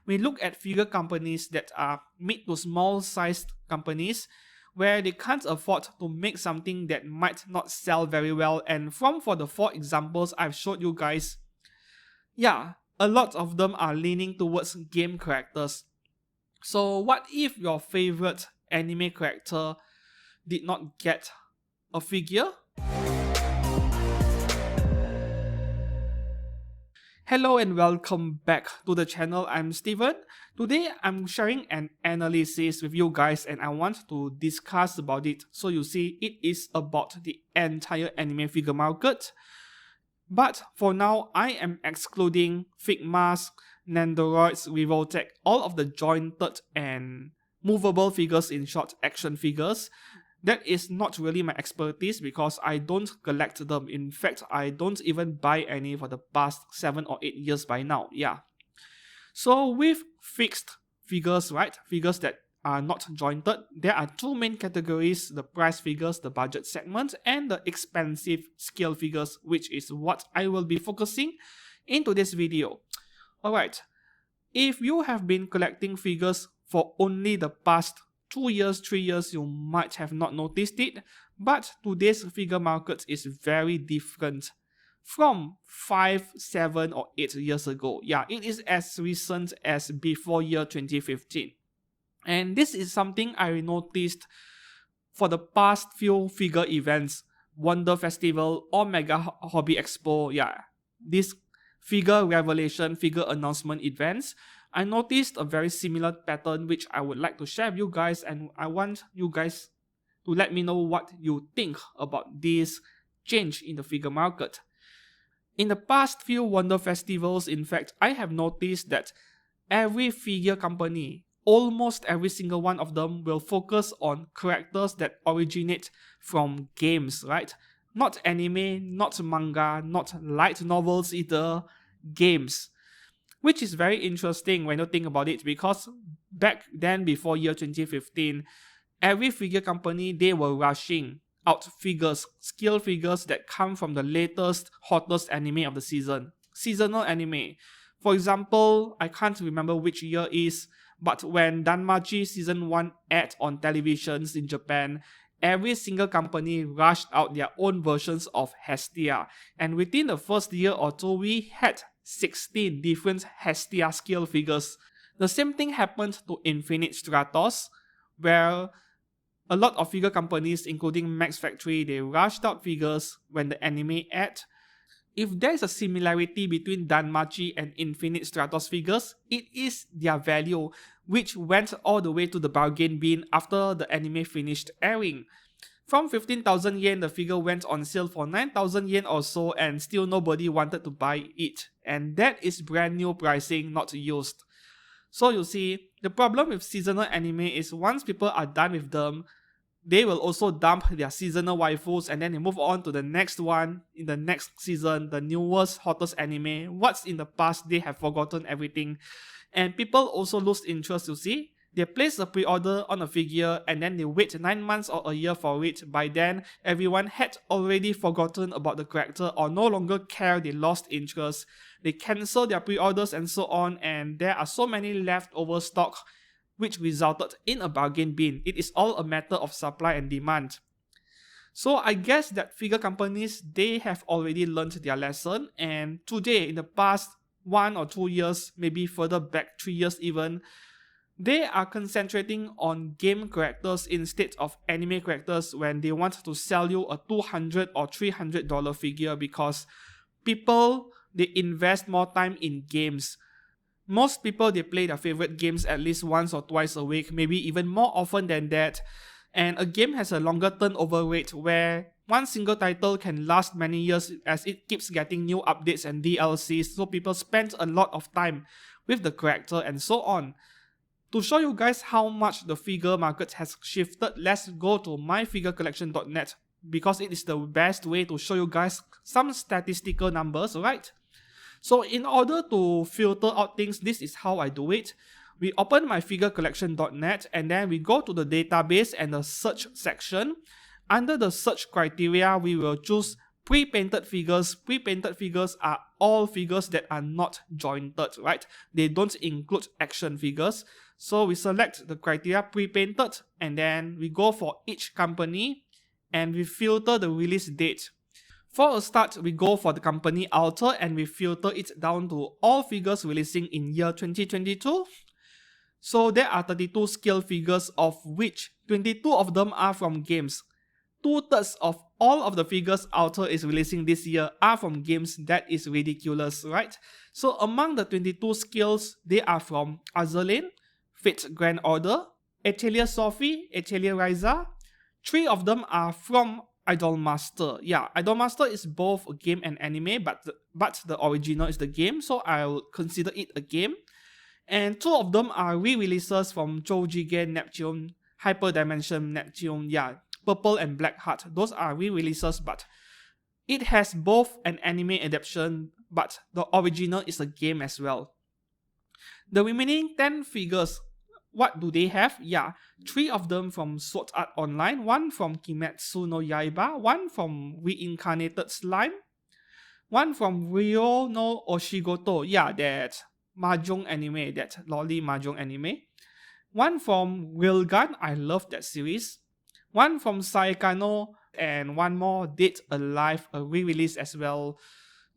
we look at figure companies that are mid to small sized companies where they can't afford to make something that might not sell very well. And for the 4 examples I've showed you guys, yeah, a lot of them are leaning towards game characters. So what if your favorite anime character did not get a figure? Hello and welcome back to the channel. I'm Steven. Today I'm sharing an analysis with you guys and I want to discuss about it. So you see, it is about the entire anime figure market. But for now, I am excluding Figmas, Nendoroids, Revoltech, all of the jointed and movable figures, in short, action figures. That is not really my expertise because I don't collect them. In fact, I don't even buy any for the past 7 or 8 years by now. Yeah. So with fixed figures, right? Figures that are not jointed, there are 2 main categories: the price figures, the budget segment, and the expensive scale figures, which is what I will be focusing in today's video. Alright, if you have been collecting figures for only the past 2 years, 3 years, you might have not noticed it, but today's figure market is very different from 5, 7 or 8 years ago. Yeah, it is as recent as before year 2015. And this is something I noticed for the past few figure events, Wonder Festival or Mega Hobby Expo. Yeah, these figure revelation, figure announcement events, I noticed a very similar pattern which I would like to share with you guys, and I want you guys to let me know what you think about this change in the figure market. In the past few Wonder Festivals, in fact, I have noticed that every figure company, almost every single one of them, will focus on characters that originate from games, right? Not anime, not manga, not light novels either, games. Which is very interesting when you think about it, because back then, before year 2015, every figure company, they were rushing out figures, skill figures that come from the latest, hottest anime of the season. Seasonal anime. For example, I can't remember which year is, but when Danmachi Season 1 aired on televisions in Japan, every single company rushed out their own versions of Hestia. And within the first year or two, we had 16 different Hestia scale figures. The same thing happened to Infinite Stratos, where a lot of figure companies, including Max Factory, they rushed out figures when the anime aired. If there is a similarity between Danmachi and Infinite Stratos figures, it is their value, which went all the way to the bargain bin after the anime finished airing. From 15,000 yen, the figure went on sale for 9,000 yen or so, and still nobody wanted to buy it. And that is brand new pricing, not used. So you see, the problem with seasonal anime is once people are done with them, they will also dump their seasonal waifus and then they move on to the next one in the next season, the newest, hottest anime. What's in the past, they have forgotten everything. And people also lose interest, you see. They place a pre-order on a figure and then they wait 9 months or a year for it. By then, everyone had already forgotten about the character or no longer care, they lost interest. They cancel their pre-orders and so on, and there are so many leftover stock which resulted in a bargain bin. It is all a matter of supply and demand. So I guess that figure companies, they have already learned their lesson, and today, in the past 1 or 2 years, maybe further back 3 years even, they are concentrating on game characters instead of anime characters when they want to sell you a $200 or $300 figure, because people, they invest more time in games. Most people, they play their favorite games at least once or twice a week, maybe even more often than that. And a game has a longer turnover rate where one single title can last many years as it keeps getting new updates and DLCs, so people spend a lot of time with the character and so on. To show you guys how much the figure market has shifted, let's go to myfigurecollection.net, because it is the best way to show you guys some statistical numbers, right? So in order to filter out things, this is how I do it. We open myfigurecollection.net and then we go to the database and the search section. Under the search criteria, we will choose pre-painted figures. Pre-painted figures are all figures that are not jointed, right? They don't include action figures. So we select the criteria pre-painted, and then we go for each company and we filter the release date. For a start, we go for the company Alter and we filter it down to all figures releasing in year 2022. So there are 32 scale figures, of which 22 of them are from games. 2/3 of all of the figures Alter is releasing this year are from games. That is ridiculous, right? So among the 22 skills, they are from Azerlane, Fate's Grand Order, Atelier Sophie, Atelier Ryza. 3 of them are from Idolmaster. Yeah, Idolmaster is both a game and anime, but the original is the game, so I'll consider it a game. And 2 of them are re-releases from Choujigen Neptune, Hyperdimension Neptune, yeah, Purple and Black Heart. Those are re-releases, but it has both an anime adaptation, but the original is a game as well. The remaining 10 figures, what do they have? Yeah, 3 of them from Sword Art Online, 1 from Kimetsu no Yaiba, 1 from Reincarnated Slime, 1 from Ryo no Oshigoto, yeah, that Mahjong anime, that lolly Mahjong anime, 1 from Railgun, I love that series, 1 from Saekano, and 1 more Dead Alive, a re-release as well.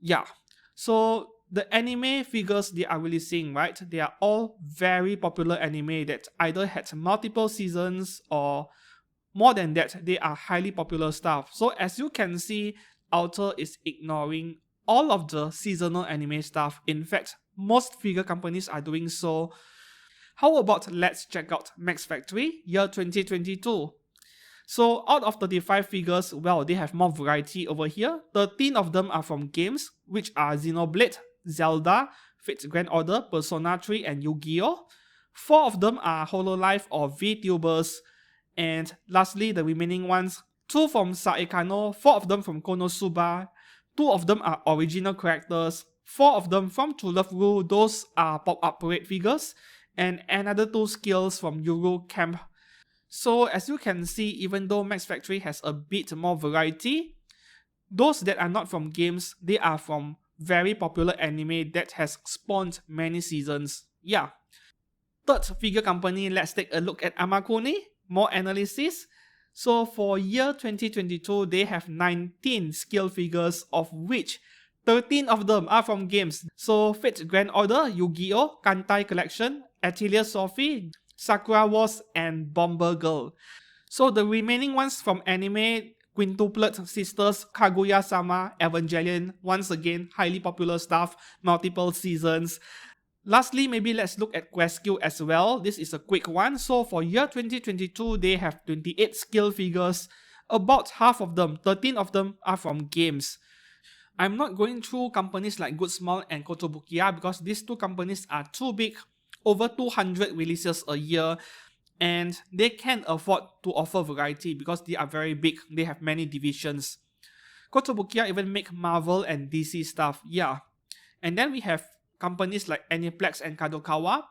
Yeah, so the anime figures they are releasing, right, they are all very popular anime that either had multiple seasons or more than that, they are highly popular stuff. So as you can see, Alter is ignoring all of the seasonal anime stuff. In fact, most figure companies are doing so. How about let's check out Max Factory year 2022. So out of 35 figures, well, they have more variety over here. 13 of them are from games, which are Xenoblade, Zelda, Fate's Grand Order, Persona 3, and Yu-Gi-Oh! 4 of them are Hololive or VTubers. And lastly, the remaining ones, 2 from Saekano, 4 of them from Konosuba, 2 of them are original characters, 4 of them from True Love Rule, those are pop-up parade figures, and another 2 skills from Yuru Camp. So as you can see, even though Max Factory has a bit more variety, those that are not from games, they are from very popular anime that has spawned many seasons. Yeah. Third figure company, let's take a look at Amakuni. More analysis. So for year 2022, they have 19 scale figures, of which 13 of them are from games. So Fate's Grand Order, Yu-Gi-Oh!, Kantai Collection, Atelier Sophie, Sakura Wars, and Bomber Girl. So the remaining ones from anime, Quintuplet Sisters, Kaguya-sama, Evangelion, once again, highly popular stuff, multiple seasons. Lastly, maybe let's look at quest skill as well. This is a quick one. So for year 2022, they have 28 skill figures. About half of them, 13 of them, are from games. I'm not going through companies like Good Smile and Kotobukiya because these 2 companies are too big, over 200 releases a year, and they can't afford to offer variety because they are very big, they have many divisions. Kotobukiya even make Marvel and DC stuff, yeah. And then we have companies like Aniplex and Kadokawa.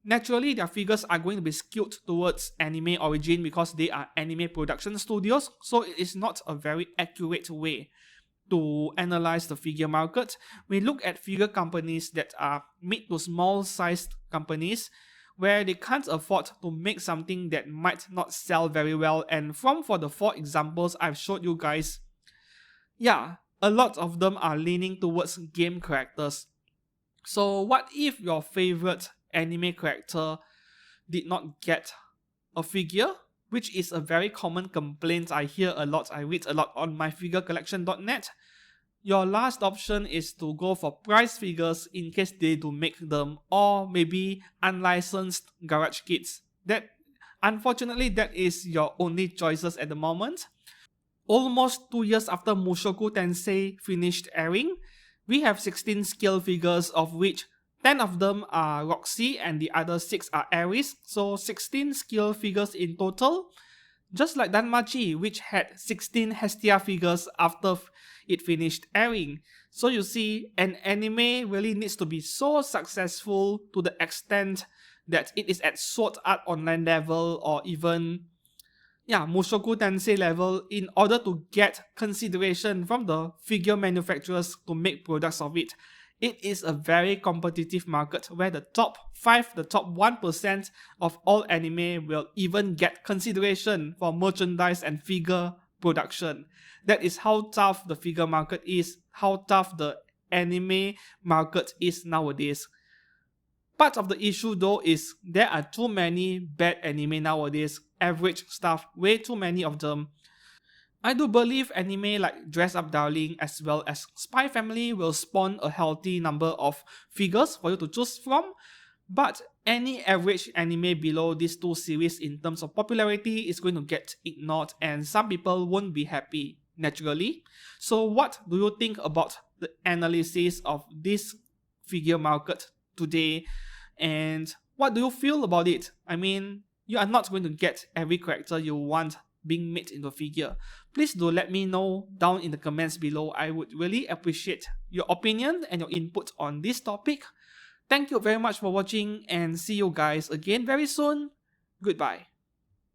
Naturally, their figures are going to be skewed towards anime origin because they are anime production studios, so it is not a very accurate way to analyze the figure market. We look at figure companies that are mid to small sized companies where they can't afford to make something that might not sell very well, and for the 4 examples I've showed you guys, yeah, a lot of them are leaning towards game characters. So what if your favorite anime character did not get a figure? Which is a very common complaint I hear a lot, I read a lot on myfigurecollection.net. Your last option is to go for prize figures in case they do make them, or maybe unlicensed garage kits. Unfortunately, that is your only choices at the moment. Almost 2 years after Mushoku Tensei finished airing, we have 16 scale figures, of which 10 of them are Roxy and the other 6 are Aries, so 16 scale figures in total. Just like Danmachi, which had 16 Hestia figures after it finished airing. So you see, an anime really needs to be so successful to the extent that it is at Sword Art Online level, or even Mushoku Tensei level in order to get consideration from the figure manufacturers to make products of it. It is a very competitive market where the top 5, the top 1% of all anime will even get consideration for merchandise and figure production. That is how tough the figure market is, how tough the anime market is nowadays. Part of the issue though is there are too many bad anime nowadays, average stuff, way too many of them. I do believe anime like Dress Up Darling as well as Spy Family will spawn a healthy number of figures for you to choose from, but any average anime below these two series in terms of popularity is going to get ignored and some people won't be happy naturally. So what do you think about the analysis of this figure market today, and what do you feel about it? I mean, you are not going to get every character you want being made into a figure. Please do let me know down in the comments below. I would really appreciate your opinion and your input on this topic. Thank you very much for watching and see you guys again very soon. Goodbye.